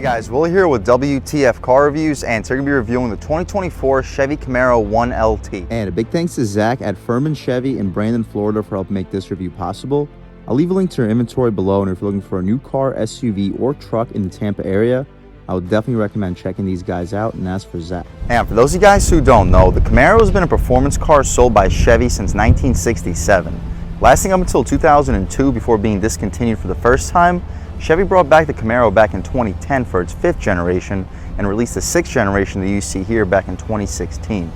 Guys, Will here with W.T.F car reviews, and today we're going to be reviewing the 2024 Chevy Camaro 1LT. And a big thanks to Zach at Furman Chevy in Brandon, Florida for helping make this review possible. I'll leave a link to your inventory below, and if you're looking for a new car, SUV, or truck in the Tampa area, I would definitely recommend checking these guys out, and that's for Zach. And for those of you guys who don't know, the Camaro has been a performance car sold by Chevy since 1967. Lasting up until 2002 before being discontinued for the first time. Chevy brought back the Camaro back in 2010 for its 5th generation and released the 6th generation that you see here back in 2016.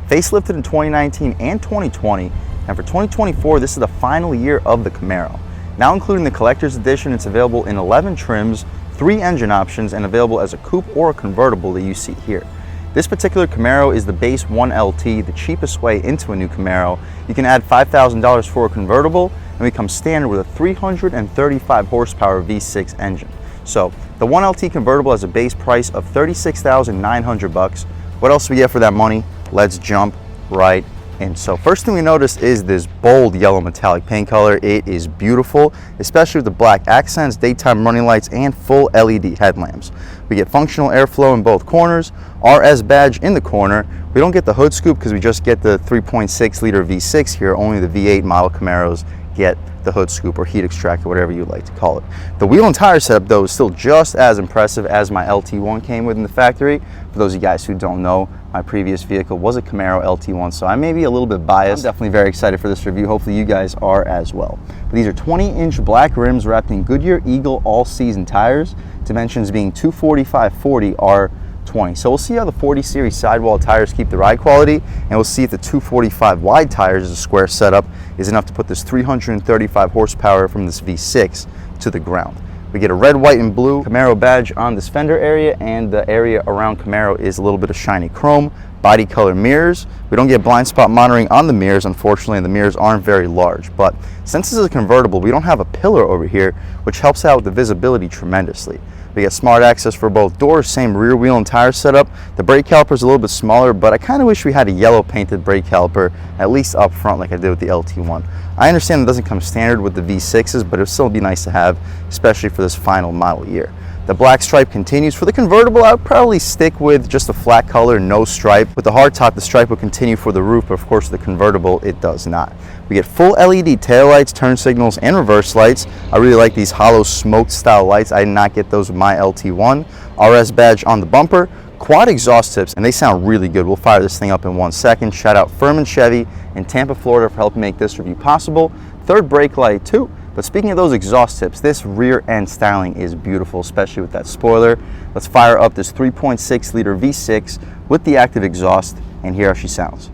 Facelifted in 2019 and 2020, and for 2024 this is the final year of the Camaro. Now including the collector's edition, it's available in 11 trims, 3 engine options, and available as a coupe or a convertible that you see here. This particular Camaro is the base 1LT, the cheapest way into a new Camaro. You can add $5,000 for a convertible and become standard with a 335 horsepower V6 engine. So the 1LT convertible has a base price of $36,900. What else do we get for that money? Let's jump right in. So first thing we notice is this bold yellow metallic paint color. It is beautiful, especially with the black accents, daytime running lights, and full LED headlamps. We get functional airflow in both corners, RS badge in the corner. We don't get the hood scoop because we just get the 3.6 liter V6 here. Only the V8 model Camaros get the hood scoop or heat extractor, whatever you would like to call it. The wheel and tire setup though is still just as impressive as my LT1 came with in the factory. For those of you guys who don't know, my previous vehicle was a Camaro LT1, so I may be a little bit biased. I'm definitely very excited for this review. Hopefully you guys are as well. But these are 20-inch black rims wrapped in Goodyear Eagle all-season tires, dimensions being 245/40 R20. So we'll see how the 40 series sidewall tires keep the ride quality, and we'll see if the 245 wide tires as a square setup is enough to put this 335 horsepower from this V6 to the ground. We get a red, white, and blue Camaro badge on this fender area, and the area around Camaro is a little bit of shiny chrome. Body color mirrors. We don't get blind spot monitoring on the mirrors, unfortunately, and the mirrors aren't very large. But since this is a convertible, we don't have a pillar over here, which helps out with the visibility tremendously. We get smart access for both doors, same rear wheel and tire setup. The brake caliper is a little bit smaller, but I kind of wish we had a yellow painted brake caliper, at least up front like I did with the LT1. I understand it doesn't come standard with the V6s, but it would still be nice to have, especially for this final model year. The black stripe continues. For the convertible, I would probably stick with just a flat color, no stripe. With the hardtop, the stripe will continue for the roof, but of course, the convertible, it does not. We get full LED taillights, turn signals, and reverse lights. I really like these hollow smoked style lights. I did not get those with my LT1. RS badge on the bumper, quad exhaust tips, and they sound really good. We'll fire this thing up in 1 second. Shout out Furman Chevy in Tampa, Florida for helping make this review possible. Third brake light too. But speaking of those exhaust tips, this rear end styling is beautiful, especially with that spoiler. Let's fire up this 3.6 liter V6 with the active exhaust and hear how she sounds.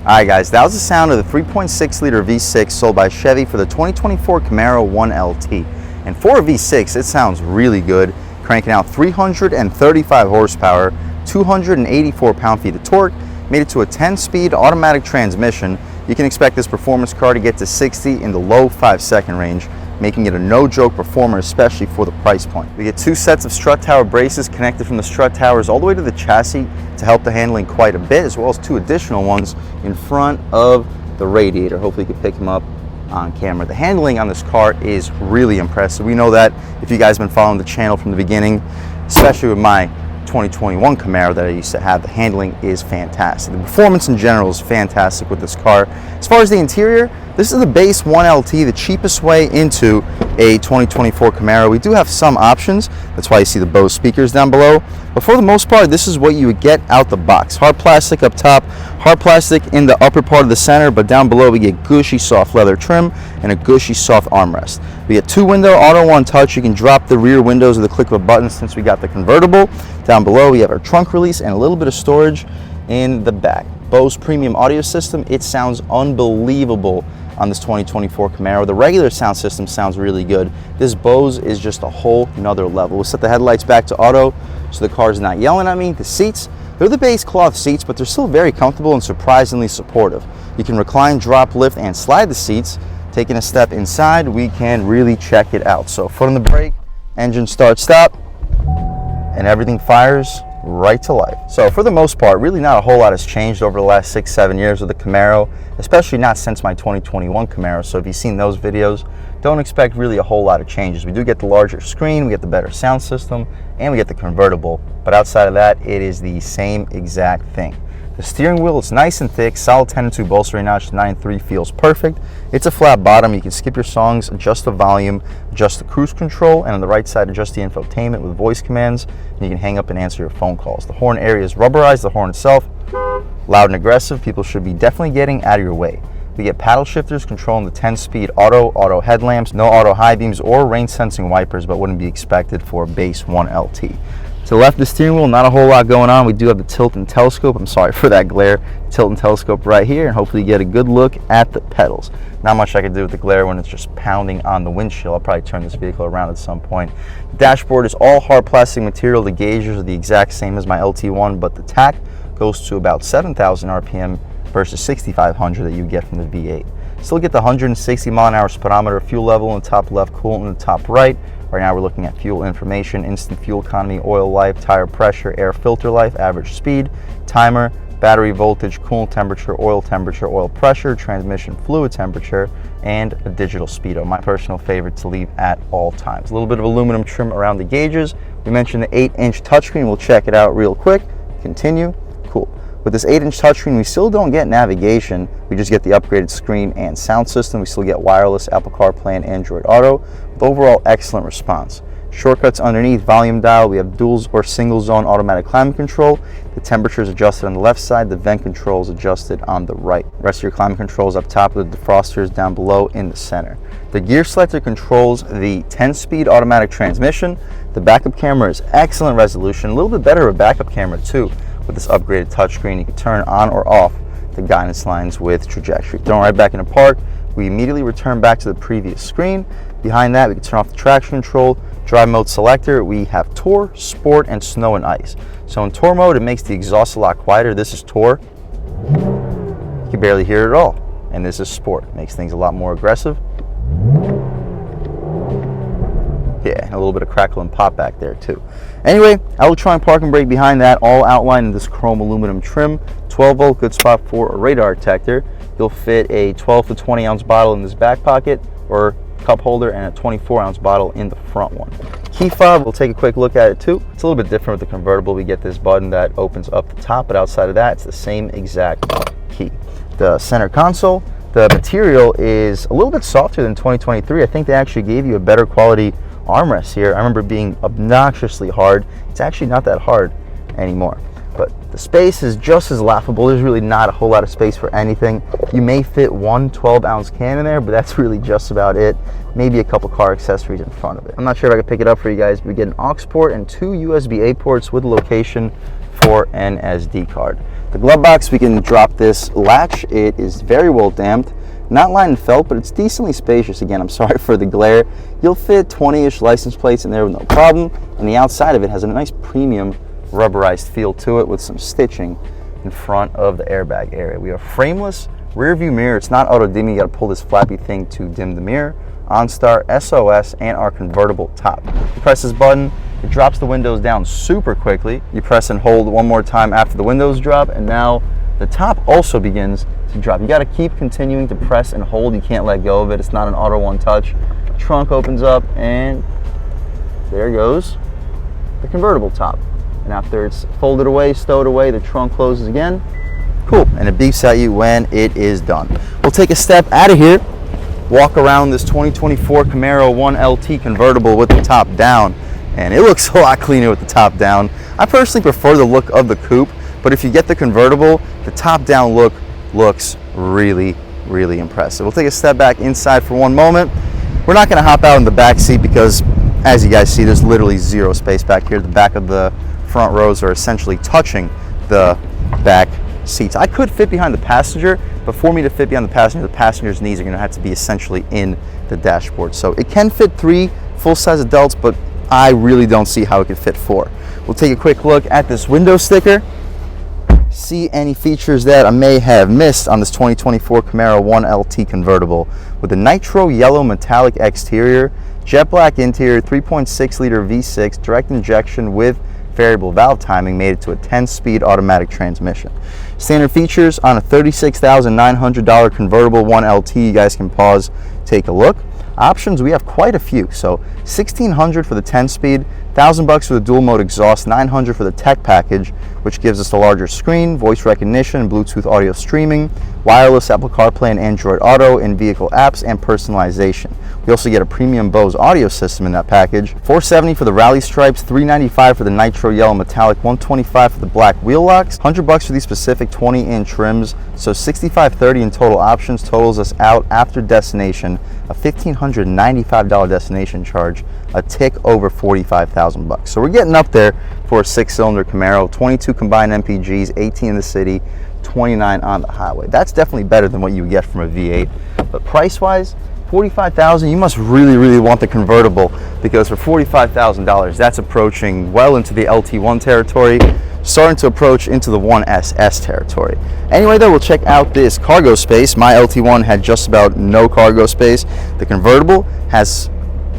Alright guys, that was the sound of the 3.6 liter V6 sold by Chevy for the 2024 Camaro 1LT. And for a V6, it sounds really good, cranking out 335 horsepower, 284 pound-feet of torque, made it to a 10-speed automatic transmission. You can expect this performance car to get to 60 in the low 5-second range, making it a no-joke performer, especially for the price point. We get 2 sets of strut tower braces connected from the strut towers all the way to the chassis to help the handling quite a bit, as well as 2 additional ones in front of the radiator. Hopefully you can pick them up on camera. The handling on this car is really impressive. We know that if you guys have been following the channel from the beginning, especially with my 2021 Camaro that I used to have, the handling is fantastic. The performance in general is fantastic with this car. As far as the interior, this is the base 1LT, the cheapest way into a 2024 Camaro. We do have some options. That's why you see the Bose speakers down below. But for the most part, this is what you would get out the box. Hard plastic up top, hard plastic in the upper part of the center, but down below we get gushy soft leather trim and a gushy soft armrest. We get 2-window auto one touch. You can drop the rear windows with the click of a button since we got the convertible. Down below we have our trunk release and a little bit of storage in the back. Bose premium audio system. It sounds unbelievable on this 2024 Camaro. The regular sound system sounds really good. This Bose is just a whole nother level. We'll set the headlights back to auto so the car's not yelling at me. The seats, They're the base cloth seats, but they're still very comfortable and surprisingly supportive. You can recline, drop, lift, and slide the seats. Taking a step inside, we can really check it out. So foot on the brake, engine start, stop, and everything fires right to life. So for the most part, really not a whole lot has changed over the last 6-7 years with the Camaro, especially not since my 2021 Camaro. So if you've seen those videos, don't expect really a whole lot of changes. We do get the larger screen, we get the better sound system, and we get the convertible. But outside of that, it is the same exact thing. The steering wheel is nice and thick, solid 10-2 bolstering notch, 9.3 feels perfect. It's a flat bottom, you can skip your songs, adjust the volume, adjust the cruise control, and on the right side, adjust the infotainment with voice commands, and you can hang up and answer your phone calls. The horn area is rubberized, the horn itself, loud and aggressive. People should be definitely getting out of your way. We get paddle shifters controlling the 10-speed auto headlamps, no auto high beams or rain sensing wipers, but wouldn't be expected for a base 1LT. To the left of the steering wheel, not a whole lot going on. We do have the tilt and telescope. I'm sorry for that glare. Tilt and telescope right here, and hopefully you get a good look at the pedals. Not much I can do with the glare when it's just pounding on the windshield. I'll probably turn this vehicle around at some point. The dashboard is all hard plastic material. The gauges are the exact same as my LT1, but the tach goes to about 7,000 RPM versus 6,500 that you get from the V8. Still get the 160 mile/hour speedometer, fuel level in the top left, coolant in the top right. Right now we're looking at fuel information, instant fuel economy, oil life, tire pressure, air filter life, average speed, timer, battery voltage, coolant temperature, oil pressure, transmission fluid temperature, and a digital speedo. My personal favorite to leave at all times. A little bit of aluminum trim around the gauges. We mentioned the 8-inch touchscreen. We'll check it out real quick. Continue. Cool. With this 8-inch touchscreen, we still don't get navigation. We just get the upgraded screen and sound system. We still get wireless, Apple CarPlay, and Android Auto, with overall excellent response. Shortcuts underneath, volume dial. We have dual or single zone automatic climate control. The temperature is adjusted on the left side. The vent control is adjusted on the right. The rest of your climate controls up top with the defrosters down below in the center. The gear selector controls the 10-speed automatic transmission. The backup camera is excellent resolution. A little bit better of a backup camera too. With this upgraded touchscreen, you can turn on or off the guidance lines with trajectory. Thrown right back into park, we immediately return back to the previous screen. Behind that, we can turn off the traction control, drive mode selector. We have Tour, Sport, and Snow and Ice. So in Tour mode, it makes the exhaust a lot quieter. This is Tour. You can barely hear it at all. And this is Sport. It makes things a lot more aggressive. Yeah, and a little bit of crackle and pop back there too. Anyway, electronic parking brake behind that, all outlined in this chrome aluminum trim. 12-volt, good spot for a radar detector. You'll fit a 12 to 20 ounce bottle in this back pocket, or cup holder, and a 24-ounce bottle in the front one. Key fob, we'll take a quick look at it too. It's a little bit different with the convertible. We get this button that opens up the top, but outside of that, it's the same exact key. The center console, the material is a little bit softer than 2023. I think they actually gave you a better quality armrest here. I remember being obnoxiously hard. It's actually not that hard anymore. But the space is just as laughable. There's really not a whole lot of space for anything. You may fit one 12-ounce can in there, but that's really just about it. Maybe a couple car accessories in front of it. I'm not sure if I can pick it up for you guys, but we get an aux port and 2 USB-A ports with a location for an SD card. The glove box, we can drop this latch. It is very well damped. Not lined and felt, but it's decently spacious. Again, I'm sorry for the glare. You'll fit 20-ish license plates in there with no problem. And the outside of it has a nice premium rubberized feel to it with some stitching in front of the airbag area. We have frameless rear view mirror. It's not auto dimming. You got to pull this flappy thing to dim the mirror. OnStar, SOS, and our convertible top. You press this button, it drops the windows down super quickly. You press and hold one more time after the windows drop, and now the top also begins to drop. You got to keep continuing to press and hold. You can't let go of it. It's not an auto one touch. Trunk opens up, and there goes the convertible top. And after it's folded away, stowed away, the trunk closes again. Cool, and it beeps at you when it is done. We'll take a step out of here, walk around this 2024 Camaro 1LT convertible with the top down, and it looks a lot cleaner with the top down. I personally prefer the look of the coupe, but if you get the convertible, the top down look looks really, really impressive. We'll take a step back inside for one moment. We're not going to hop out in the back seat because, as you guys see, there's literally zero space back here. The back of the front rows are essentially touching the back seats. I could fit behind the passenger, but for me to fit behind the passenger's knees are going to have to be essentially in the dashboard. So it can fit 3 full-size adults, but I really don't see how it could fit 4. We'll take a quick look at this window sticker. see any features that I may have missed on this 2024 Camaro 1LT convertible. With a nitro yellow metallic exterior, jet black interior, 3.6 liter V6 direct injection with variable valve timing made it to a 10-speed automatic transmission. Standard features on a $36,900 convertible 1LT. You guys can pause, take a look. Options, we have quite a few. So $1,600 for the 10-speed, $1,000 for the dual mode exhaust, $900 for the tech package, which gives us a larger screen, voice recognition, Bluetooth audio streaming, wireless Apple CarPlay and Android Auto, in-vehicle apps, and personalization. We also get a premium Bose audio system in that package. $470 for the rally stripes, $395 for the nitro yellow metallic, $125 for the black wheel locks, $100 for these specific 20-inch trims. So $6,530 in total options totals us out after destination a $1,595 destination charge, a tick over $45,000. So we're getting up there for a 6-cylinder Camaro, 22 combined MPGs, 18 in the city, 29 on the highway. That's definitely better than what you would get from a V8. But price-wise, $45,000, you must really want the convertible, because for $45,000, that's approaching well into the LT1 territory, starting to approach into the 1SS territory. Anyway though, we'll check out this cargo space. My LT1 had just about no cargo space. The convertible has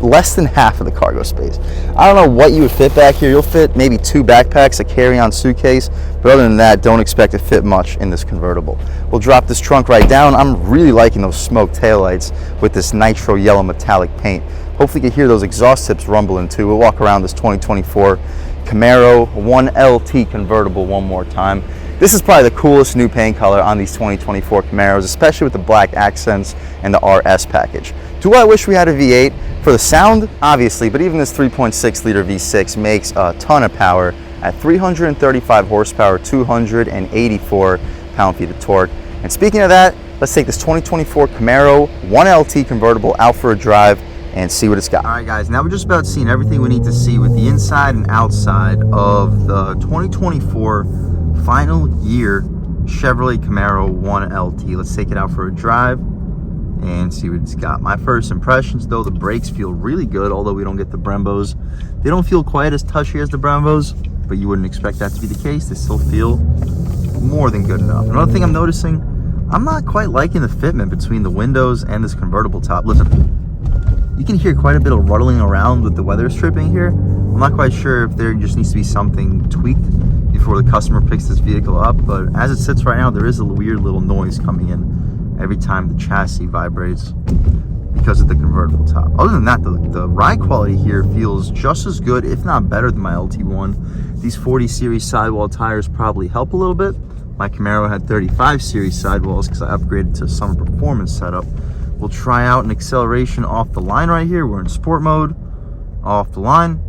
less than half of the cargo space. I don't know what you would fit back here. You'll fit maybe 2 backpacks, a carry-on suitcase, but other than that, don't expect to fit much in this convertible. We'll drop this trunk right down. I'm really liking those smoked taillights with this nitro yellow metallic paint. Hopefully you can hear those exhaust tips rumbling too. We'll walk around this 2024 Camaro 1LT convertible one more time. This is probably the coolest new paint color on these 2024 Camaros, especially with the black accents and the RS package. Do I wish we had a V8? For the sound, obviously, but even this 3.6 liter V6 makes a ton of power at 335 horsepower, 284 pound-feet of torque. And speaking of that, let's take this 2024 Camaro 1LT convertible out for a drive and see what it's got. All right guys, now we're just about seeing everything we need to see with the inside and outside of the 2024 final year Chevrolet Camaro 1LT. Let's take it out for a drive and see what it's got. My first impressions though, the brakes feel really good, although we don't get the Brembos. They don't feel quite as touchy as the Brembos, but you wouldn't expect that to be the case. They still feel more than good enough. Another thing I'm noticing, I'm not quite liking the fitment between the windows and this convertible top. Listen, you can hear quite a bit of ruttling around with the weather stripping here. I'm not quite sure if there just needs to be something tweaked before the customer picks this vehicle up, but as it sits right now, there is a weird little noise coming in every time the chassis vibrates because of the convertible top. Other than that, the ride quality here feels just as good, if not better, than my LT1. These 40 series sidewall tires probably help a little bit. My Camaro had 35 series sidewalls because I upgraded to summer performance setup. We'll try out an acceleration off the line right here. We're in sport mode, off the line,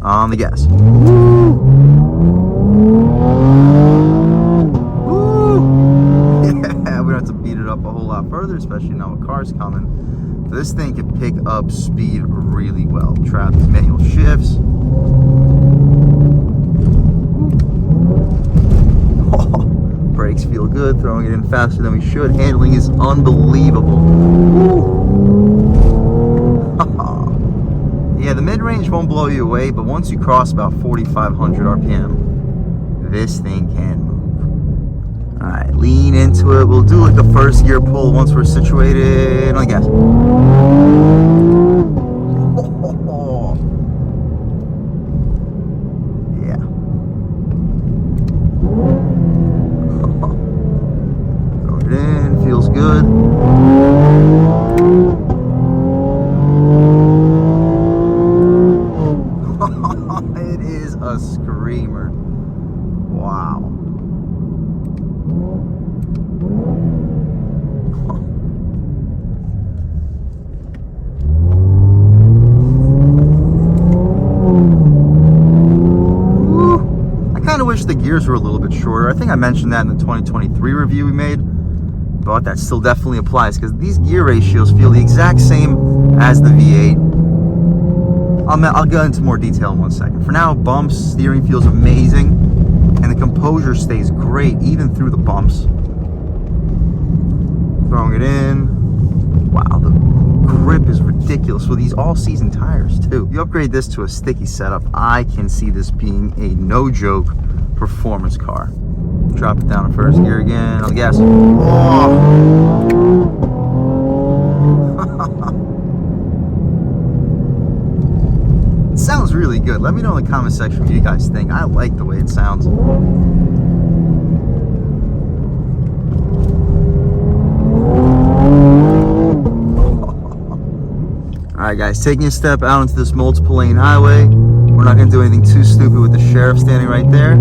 on the gas. Up a whole lot further, especially now a car's coming. This thing can pick up speed really well. Try out these manual shifts. Oh, brakes feel good, throwing it in faster than we should. Handling is unbelievable. Yeah, the mid-range won't blow you away, but once you cross about 4,500 RPM, this thing can move. All right, lean into it. We'll do like the first gear pull once we're situated on the gas. Yeah. Throw it in, feels good. It is a screamer. Wow. I wish the gears were a little bit shorter. I think I mentioned that in the 2023 review we made, but that still definitely applies because these gear ratios feel the exact same as the V8. I'll go into more detail in one second. For now, bumps, steering feels amazing, and the composure stays great even through the bumps. Throwing it in. Wow, the grip is ridiculous with these all-season tires too. You upgrade this to a sticky setup, I can see this being a no-joke performance car. Drop it down to first gear again. On the gas. Oh. It sounds really good. Let me know in the comment section what you guys think. I like the way it sounds. Alright guys, taking a step out into this multiple lane highway. We're not going to do anything too stupid with the sheriff standing right there.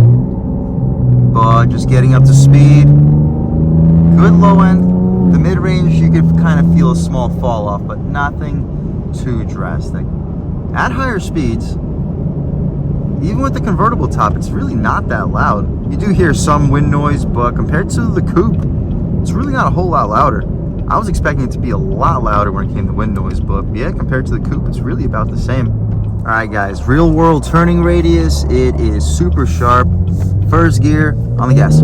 But just getting up to speed. Good low end. The mid-range you could kind of feel a small fall off, but nothing too drastic. At higher speeds, even with the convertible top, it's really not that loud. You do hear some wind noise, but compared to the coupe, it's really not a whole lot louder. I was expecting it to be a lot louder when it came to wind noise, but yeah, compared to the coupe, it's really about the same. All right, guys, real world turning radius, it is super sharp. First gear, on the gas.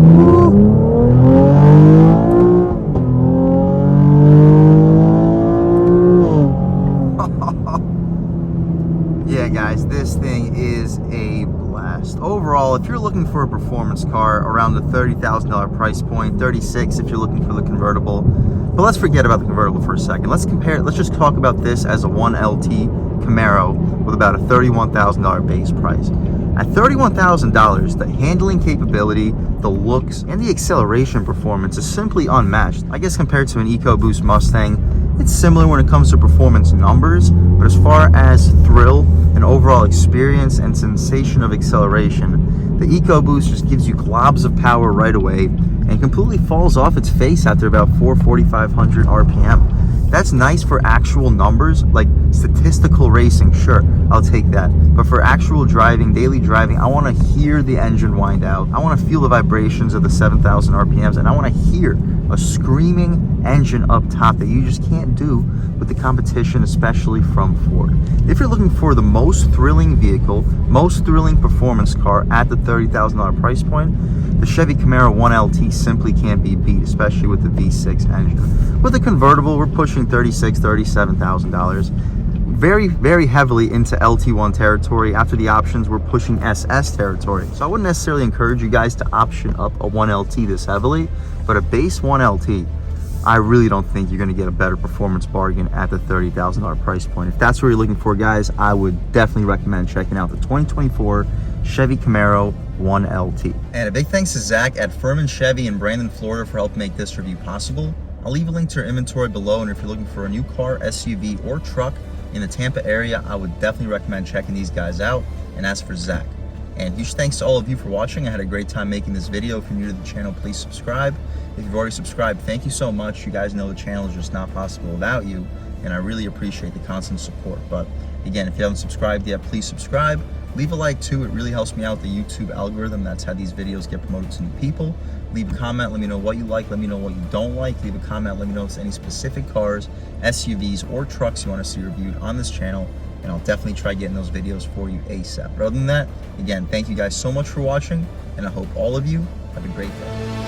Yeah, guys, this thing is a blast. Overall, if you're looking for a performance car around the $30,000 price point, $36,000 if you're looking for the convertible. But let's forget about the convertible for a second. Let's just talk about this as a 1LT Camaro with about a $31,000 base price. At $31,000, the handling capability, the looks, and the acceleration performance is simply unmatched. I guess compared to an EcoBoost Mustang, it's similar when it comes to performance numbers, but as far as thrill and overall experience and sensation of acceleration, the EcoBoost just gives you globs of power right away and completely falls off its face after about 4,500 RPM. That's nice for actual numbers, like statistical racing, sure, I'll take that. But for actual driving, daily driving, I want to hear the engine wind out. I want to feel the vibrations of the 7,000 RPMs, and I want to hear a screaming engine up top that you just can't do with the competition, especially from Ford. If you're looking for the most thrilling vehicle, most thrilling performance car at the $30,000 price point, the Chevy Camaro 1LT simply can't be beat, especially with the V6 engine. With the convertible, we're pushing $36,000, $37,000. Very, very heavily into LT1 territory. After the options, we're pushing SS territory. So I wouldn't necessarily encourage you guys to option up a 1LT this heavily, but a base 1LT, I really don't think you're going to get a better performance bargain at the $30,000 price point. If that's what you're looking for, guys, I would definitely recommend checking out the 2024 Chevy Camaro 1LT. And a big thanks to Zach at Furman Chevy in Brandon, Florida for helping make this review possible. I'll leave a link to your inventory below, and if you're looking for a new car, SUV, or truck in the Tampa area, I would definitely recommend checking these guys out. And as for Zach, and huge thanks to all of you for watching. I had a great time making this video. If you're new to the channel, please subscribe. If you've already subscribed, thank you so much. You guys know the channel is just not possible without you, and I really appreciate the constant support. But again, if you haven't subscribed yet, please subscribe. Leave a like too, it really helps me out, the YouTube algorithm. That's how these videos get promoted to new people. Leave a comment, let me know what you like, let me know what you don't like. Leave a comment, let me know if there's any specific cars, SUVs, or trucks you want to see reviewed on this channel, and I'll definitely try getting those videos for you ASAP. But other than that, again, thank you guys so much for watching, and I hope all of you have a great day.